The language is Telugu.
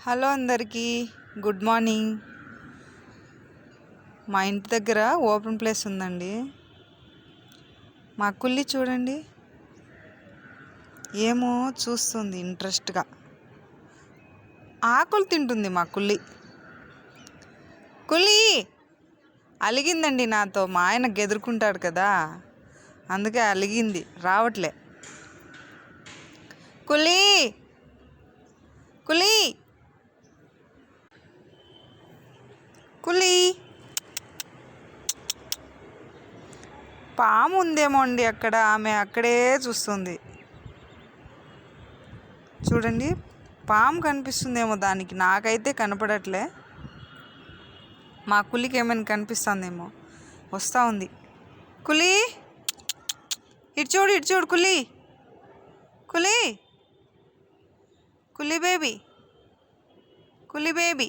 హలో అందరికీ, గుడ్ మార్నింగ్. మా ఇంటి దగ్గర ఓపెన్ ప్లేస్ ఉందండి. మా కుల్లి చూడండి, ఏమో చూస్తుంది ఇంట్రెస్ట్గా. ఆకులు తింటుంది మా కుల్లి. కుల్లి అలిగిందండి నాతో. మా ఆయన గెదురుకుంటాడు కదా, అందుకే అలిగింది, రావట్లే. కుల్లి కుల్లి కుల్లి పాము ఉందేమో అండి అక్కడ, ఆమె అక్కడే చూస్తుంది. చూడండి, పాము కనిపిస్తుందేమో దానికి, నాకైతే కనపడట్లే. మా కులికి ఏమైనా కనిపిస్తుందేమో, వస్తూ ఉంది. కులి, ఇటు చూడు, ఇటు చూడు కులి. కులి కులి బేబీ, కులి బేబీ.